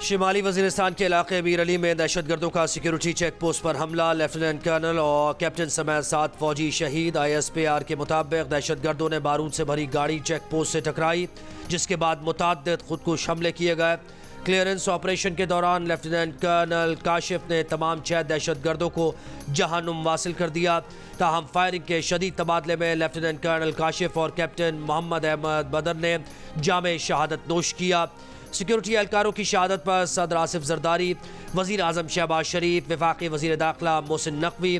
शिमाली वजीरिस्तान के इलाके मीर अली में दहशतगर्दों का सिक्योरिटी चेक पोस्ट पर हमला, लेफ्टिनेंट कर्नल और कैप्टन समेत 7 फौजी शहीद। ISPR के मुताबिक दहशतगर्दों ने बारूद से भरी गाड़ी चेक पोस्ट से टकराई, जिसके बाद मुतअद्दिद खुदकुश हमले किए गए। क्लियरेंस ऑपरेशन के दौरान लेफ्टिनेंट कर्नल काशिफ ने तमाम 6 दहशतगर्दों को जहानुम वासिल कर दिया। ताहम फायरिंग के शदीद तबादले में लेफ्टिनेंट कर्नल काशिफ और कैप्टन मोहम्मद अहमद बदर ने जामे शहादत नोश किया। सिक्योरिटी एहलकारों की शहादत पर सदर आसिफ जरदारी, वज़ीर आज़म शहबाज शरीफ, वफाकी वज़ीर दाखिला मोहसिन नकवी,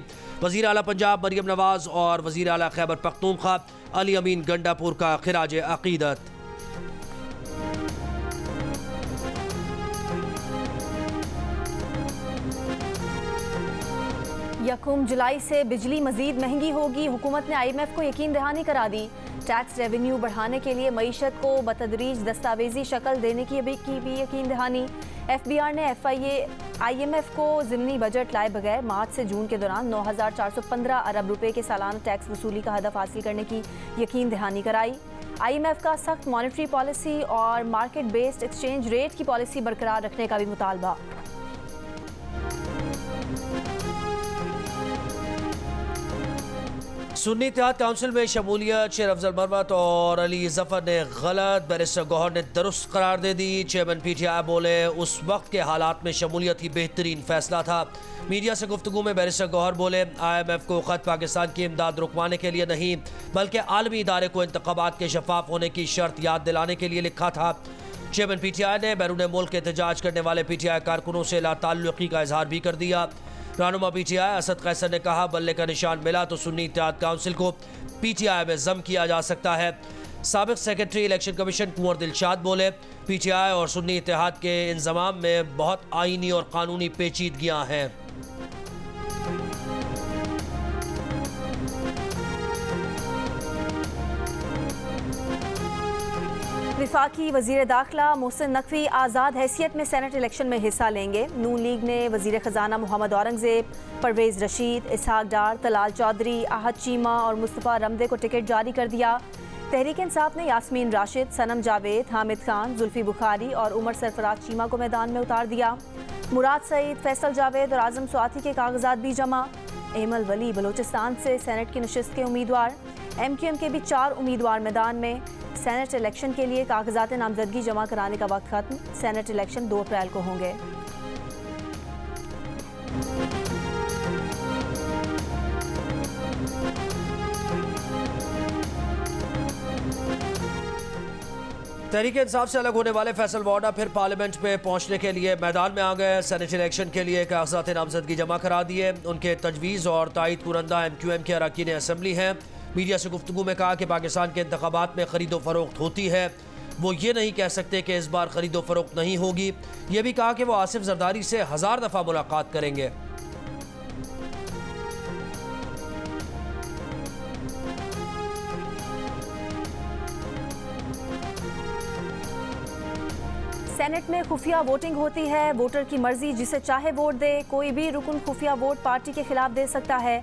वज़ीर आला पंजाब मरियम नवाज और वज़ीर आला खैबर पख्तूनख्वा अली अमीन गंडापुर का खिराज अकीदत। यकम जुलाई से बिजली मजीद महंगी होगी। हुकूमत ने IMF को यकीन दहानी करा दी। टैक्स रेवेन्यू बढ़ाने के लिए मईशत को बतदरीज दस्तावेजी शक्ल देने की भी यकीन दहानी। FBR ने IMF को ज़िमनी बजट लाए बगैर मार्च से जून के दौरान 9,415 अरब रुपए के सालाना टैक्स वसूली का हदफ हासिल करने की यकीन दहानी कराई। IMF का सख्त मॉनेटरी पॉलिसी और मार्केट बेस्ड एक्सचेंज रेट की पॉलिसी बरकरार रखने का भी मुतालबा। सुन्नी इत्तेहाद काउंसिल में शमूलियत शेर अफजल मरवत और अली जफर ने गलत, बैरिस्टर गौहर ने दुरुस्त करार दे दी। चेयरमैन PTI बोले उस वक्त के हालात में शमूलियत ही बेहतरीन फैसला था। मीडिया से गुफ्तगू में बैरिस्टर गौहर बोले IMF को ख़त पाकिस्तान की इमदाद रुकवाने के लिए नहीं बल्कि आलमी इदारे को इंतखाबात के शफाफ होने की शर्त याद दिलाने के लिए लिखा था। चेयरमैन PTI ने बैरून मुल्क एहतजाज करने वाले PTI कारकुनों से लाताल्लुकी का इजहार भी कर दिया। रहनुमा PTI असद कैसर ने कहा बल्ले का निशान मिला तो सुन्नी इत्तेहाद काउंसिल को PTI में जम किया जा सकता है। साबिक सेक्रेटरी इलेक्शन कमीशन कुंवर दिलशाद बोले PTI और सुन्नी इत्तेहाद के इंजमाम में बहुत आईनी और कानूनी पेचीदगियां हैं। वफाकी वज़ीर दाखिला मोहसिन नकवी आज़ाद हैसियत में सेनेट इलेक्शन में हिस्सा लेंगे। नून लीग ने वज़ीर ख़जाना मोहम्मद औरंगज़ेब, परवेज़ रशीद, इसहाक डार, तलाल चौधरी, आहद चीमा और मुस्तफ़ा रमदे को टिकट जारी कर दिया। तहरीक इंसाफ ने यास्मीन राशिद, सनम जावेद, हामिद खान, जुल्फ़ी बुखारी और उमर सरफराज चीमा को मैदान में उतार दिया। मुराद सईद, फैसल जावेद और आज़म स्वाति के कागजात भी जमा। एमल वली बलोचिस्तान से सेनेट की नशिस्त के उम्मीदवार। MQM के भी 4 उम्मीदवार मैदान में। सेनेट इलेक्शन के लिए कागजात नामजदगी जमा कराने का वक्त खत्म। सेनेट इलेक्शन 2 अप्रैल को होंगे। तहरीक इंसाफ से अलग होने वाले फैसल वाडा फिर पार्लियामेंट में पहुंचने के लिए मैदान में आ गए। सेनेट इलेक्शन के लिए कागजात नामजदगी जमा करा दिए। उनके तजवीज़ और तायद कुरंदा MQM के अरकान असम्बली हैं। मीडिया से गुफ्तगू में कहा कि पाकिस्तान के इंतखाबात में खरीदो फरोख्त होती है, वो ये नहीं कह सकते कि इस बार खरीदो फरोख्त नहीं होगी। ये भी कहा कि वो आसिफ जरदारी से 1000 दफ़ा मुलाकात करेंगे। सेनेट में खुफिया वोटिंग होती है। वोटर की मर्जी जिसे चाहे वोट दे। कोई भी रुकन खुफिया वोट पार्टी के खिलाफ दे सकता है।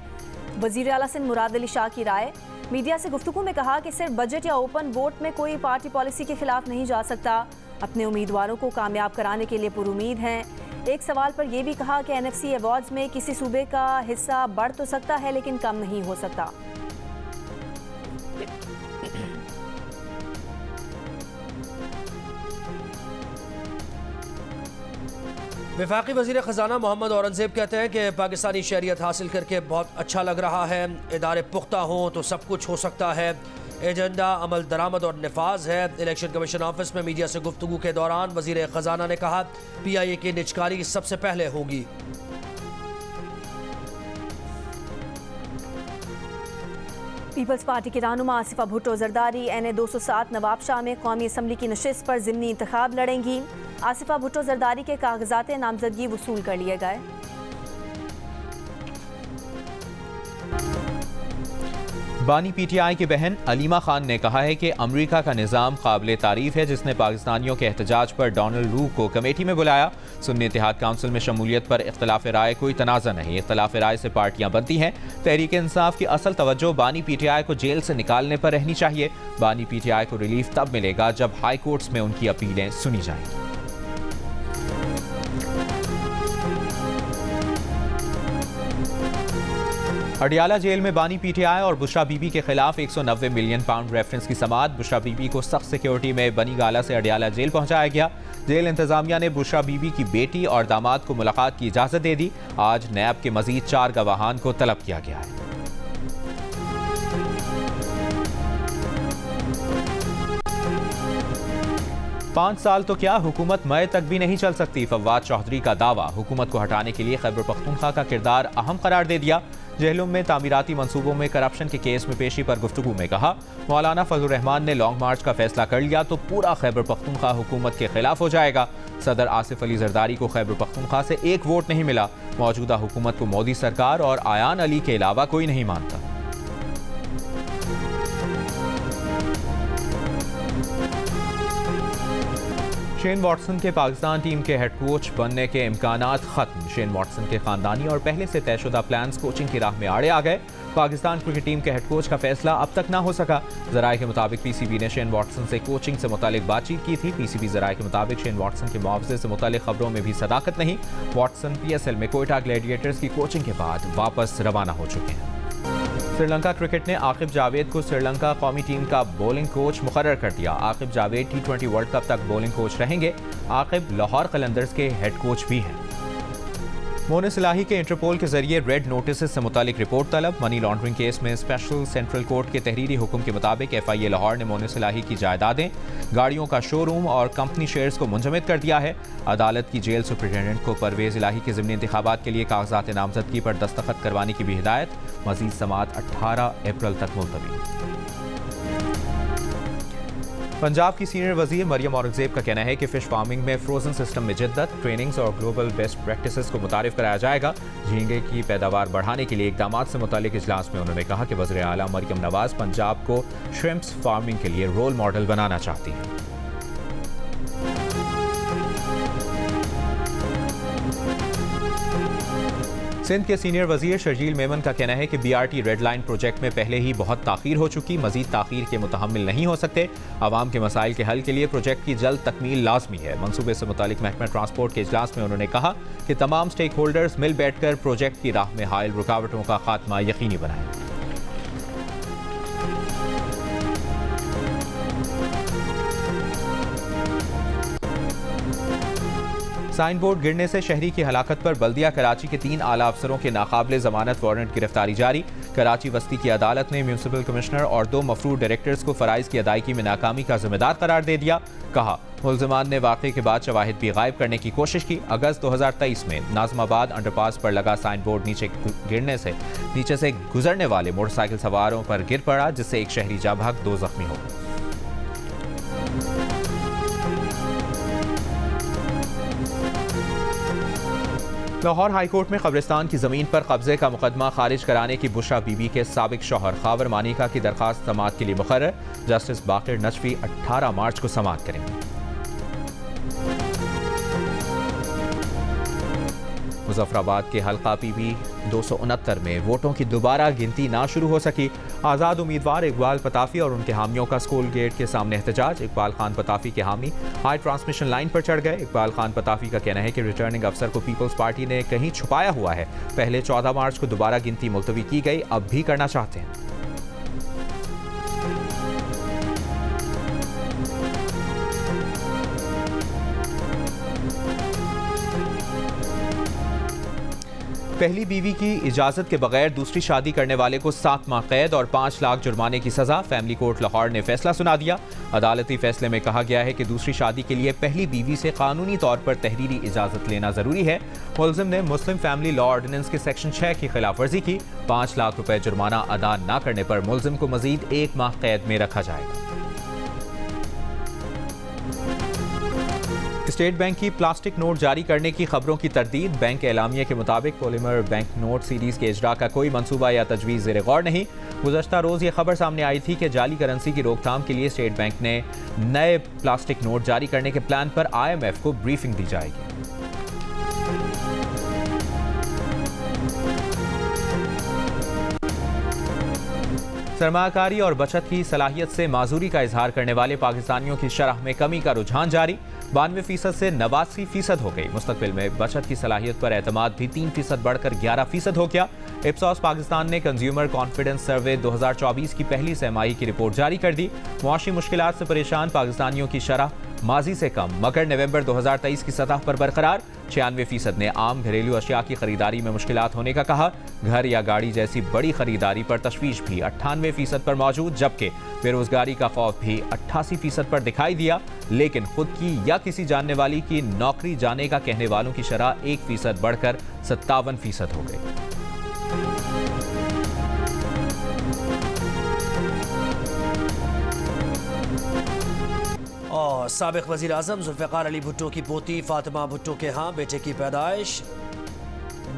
वज़ीर आला सिंध मुराद अली शाह की राय। मीडिया से गुफ्तगू में कहा कि सिर्फ बजट या ओपन वोट में कोई पार्टी पॉलिसी के खिलाफ नहीं जा सकता। अपने उम्मीदवारों को कामयाब कराने के लिए पुरुमीद हैं। एक सवाल पर यह भी कहा कि NFC अवार्ड्स में किसी सूबे का हिस्सा बढ़ तो सकता है लेकिन कम नहीं हो सकता। वफाकी वज़ीर ख़जाना मोहम्मद औरंगज़ेब कहते हैं कि पाकिस्तानी शहरियत हासिल करके बहुत अच्छा लग रहा है। इदारे पुख्ता हों तो सब कुछ हो सकता है। एजेंडा अमल दरामद और नफाज है। इलेक्शन कमीशन ऑफिस में मीडिया से गुफ्तगू के दौरान वज़ीर ख़जाना ने कहा PIA की निजकारी सबसे पहले होगी। पीपल्स पार्टी की रहनुमा आसिफा भुट्टो जरदारी NA 207 नवाब शाह में कौमी असम्बली की नशिस्त पर ज़िमनी इंतखाब लड़ेंगी। आसिफा भुट्टो जरदारी के कागजात नामजदगी वसूल कर लिए गए। बानी PTI की बहन अलीमा खान ने कहा है कि अमरीका का निज़ाम काबिल तारीफ है जिसने पाकिस्तानियों के एहतजाज पर डोनाल्ड रू को कमेटी में बुलाया। सुन्नी इत्तेहाद काउंसिल में शमूलियत पर इख्तलाफ राय कोई तनाज़ा नहीं। इख्तलाफ राय से पार्टियां बनती हैं। तहरीक इंसाफ की असल तवज्जो बानी PTI को जेल से निकालने पर रहनी चाहिए। बानी PTI को रिलीफ तब मिलेगा जब हाई कोर्ट्स में उनकी अपीलें सुनी जाएंगी। अडियाला जेल में बानी पीटीआई और बुशरा बीबी के खिलाफ 190 मिलियन पाउंड रेफरेंस की समाअत। बुशरा बीबी को सख्त सिक्योरिटी में बनी गाला से अडियाला जेल पहुंचाया गया। जेल इंतजामिया ने बुशरा बीबी की बेटी और दामाद को मुलाकात की इजाजत दे दी। आज नैब के मजीद 4 गवाहान को तलब किया गया है। पांच साल तो क्या, हुकूमत मई तक भी नहीं चल सकती। फवाद चौधरी का दावा। हुकूमत को हटाने के लिए खैबर पख्तूनख्वा का किरदार अहम करार दे दिया। जेलों में तामीराती मंसूबों में करप्शन के केस में पेशी पर गुफ्तगू में कहा, मौलाना फजल रहमान ने लॉन्ग मार्च का फैसला कर लिया तो पूरा खैबर पख्तूनख्वा हुकूमत के खिलाफ हो जाएगा। सदर आसिफ अली जरदारी को खैबर पख्तूनख्वा से एक वोट नहीं मिला। मौजूदा हुकूमत को मोदी सरकार और आयान अली के अलावा कोई नहीं मानता। शेन वॉटसन के पाकिस्तान टीम के हेड कोच बनने के इम्कानात खत्म। शेन वॉटसन के खानदानी और पहले से तयशुदा प्लान्स कोचिंग की राह में आड़े आ गए। पाकिस्तान क्रिकेट टीम के हेड कोच का फैसला अब तक ना हो सका। जराये के मुताबिक पीसीबी ने शेन वॉटसन से कोचिंग से मुतालिक बातचीत की थी। पीसीबी जराये के मुताबिक शेन वॉटसन के मुआवजे से मुतालिक खबरों में भी सदाकत नहीं। वॉटसन पीएसएल में कोयटा ग्लैडिएटर्स की कोचिंग के बाद वापस रवाना हो चुके हैं। श्रीलंका क्रिकेट ने आकिब जावेद को श्रीलंका कौमी टीम का बॉलिंग कोच मुकर्रर कर दिया। Aqib Javed T20 world cup तक बॉलिंग कोच रहेंगे। आकिब लाहौर कलंदर्स के हेड कोच भी हैं। मोनिस इलाही के इंटरपोल के जरिए रेड नोटिस से मुतालिक रिपोर्ट तलब। मनी लॉन्ड्रिंग केस में स्पेशल सेंट्रल कोर्ट के तहरीरी हुक्म के मुताबिक FIA लाहौर ने मोनिस इलाही की जायदादें, गाड़ियों का शोरूम और कंपनी शेयर्स को मुंजमद कर दिया है। अदालत की जेल सुप्रिटेंडेंट को परवेज इलाही के ज़िमनी इंतखाबात के लिए कागजात नामजदगी पर दस्तखत करवाने की भी हिदायत। मजीद समाअत 18 अप्रैल तक मुलतवी। पंजाब की सीनियर वजीर मरियम औरंगजेब का कहना है कि फिश फार्मिंग में फ्रोजन सिस्टम में जिद्दत, ट्रेनिंग्स और ग्लोबल बेस्ट प्रैक्टिसेस को मुतारिफ कराया जाएगा। झींगे की पैदावार बढ़ाने के लिए इकदाम से मुतालिक इजलास में उन्होंने कहा कि वज़ीर आला मरियम नवाज पंजाब को श्रिम्प्स फार्मिंग के लिए रोल मॉडल बनाना चाहती हैं। सिंध के सीनियर वजीर शर्जील मेमन का कहना है कि BRT रेड लाइन प्रोजेक्ट में पहले ही बहुत ताखीर हो चुकी, मजीद ताखीर के मुतहम्मिल नहीं हो सकते। आवाम के मसाइल के हल के लिए प्रोजेक्ट की जल्द तकमील लाजमी है। मंसूबे से मुतालिक महकमा ट्रांसपोर्ट के इजलास में उन्होंने कहा कि तमाम स्टेक होल्डर्स मिल बैठकर प्रोजेक्ट की राह में हायल रुकावटों का खात्मा यकीनी बनाएं। साइन बोर्ड गिरने से शहरी की हलाकत पर बल्दिया कराची के 3 आला अफसरों के नाकाबिले जमानत वारंट गिरफ्तारी जारी। कराची वस्ती की अदालत ने म्यूनिसिपल कमिश्नर और 2 मफरूर डायरेक्टर्स को फराइज की अदायगी में नाकामी का जिम्मेदार करार दे दिया। कहा, मुल्जिमान ने वाक़े के बाद शवाहिद भी गायब करने की कोशिश की। अगस्त 2023 में नाज़माबाद अंडरपास पर लगा साइन बोर्ड नीचे से गुजरने वाले मोटरसाइकिल सवारों पर गिर पड़ा, जिससे एक शहरी जाँ भाग 2 जख्मी हो गए। लाहौर हाईकोर्ट में कब्रिस्तान की जमीन पर कब्जे का मुकदमा खारिज कराने की बुशरा बीबी के साबिक शौहर खावर मानिका की दरखास्त समाअत के लिए मुकर्रर। जस्टिस बाकिर नजफी 18 मार्च को समाअत करेंगे। मुजफ्फराबाद के हल्का PB 269 में वोटों की दोबारा गिनती ना शुरू हो सकी। आज़ाद उम्मीदवार इकबाल पताफी और उनके हामियों का स्कूल गेट के सामने एहतजाज। इकबाल खान पताफी के हामी हाई ट्रांसमिशन लाइन पर चढ़ गए। इकबाल खान पताफी का कहना है कि रिटर्निंग अफसर को पीपल्स पार्टी ने कहीं छुपाया हुआ है। पहले 14 मार्च को दोबारा गिनती मुलतवी की गई, अब भी करना चाहते हैं। पहली बीवी की इजाजत के बगैर दूसरी शादी करने वाले को 7 माह कैद और 5 लाख जुर्माने की सजा। फैमिली कोर्ट लाहौर ने फैसला सुना दिया। अदालती फैसले में कहा गया है कि दूसरी शादी के लिए पहली बीवी से कानूनी तौर पर तहरीरी इजाजत लेना जरूरी है। मुल्जिम ने मुस्लिम फैमिली लॉ ऑर्डिनेंस के सेक्शन 6 की खिलाफ वर्जी की। 5 लाख रुपए जुर्माना अदा न करने पर मुल्जिम को मजीद 1 माह कैद में रखा जाएगा। स्टेट बैंक की प्लास्टिक नोट जारी करने की खबरों की तरदीद। बैंक एलामिया के मुताबिक पॉलीमर बैंक नोट सीरीज के इजरा का कोई मंसूबा या तजवीज़ ज़ेर गौर नहीं। गुज़श्ता रोज़ ये खबर सामने आई थी कि जाली करेंसी की रोकथाम के लिए स्टेट बैंक ने नए प्लास्टिक नोट जारी करने के प्लान पर IMF को ब्रीफिंग दी जाएगी। सरमाकारी और बचत की सलाहियत से माजूरी का इजहार करने वाले पाकिस्तानियों की शरह में कमी का रुझान जारी, 92% से 89% हो गई। मुस्तकबिल में बचत की सलाहियत पर एतमाद भी 3% बढ़कर 11% हो गया। इप्सॉस पाकिस्तान ने कंज्यूमर कॉन्फिडेंस सर्वे 2024 की पहली सहमाही की रिपोर्ट जारी कर दी। मुआशी मुश्किलात से परेशान पाकिस्तानियों की शरह माजी से कम मगर नवंबर 2023 की सतह पर बरकरार। 96% ने आम घरेलू अशिया की खरीदारी में मुश्किलात होने का कहा। घर या गाड़ी जैसी बड़ी खरीदारी पर तशवीश भी 98% पर मौजूद, जबकि बेरोजगारी का खौफ भी 88% पर दिखाई दिया। लेकिन खुद की या किसी जानने वाली की नौकरी जाने का कहने वालों की शरह 1% बढ़कर 57% हो गई। और साबिक वज़ीर आज़म जुल्फ़िकार अली भुट्टो की पोती फातिमा भुट्टो के यहाँ बेटे की पैदाइश।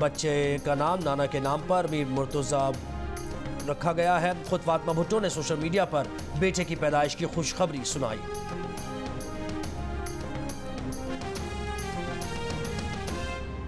बच्चे का नाम नाना के नाम पर मीर मुर्तज़ा रखा गया है। खुद फातिमा भुट्टो ने सोशल मीडिया पर बेटे की पैदाइश की खुशखबरी सुनाई।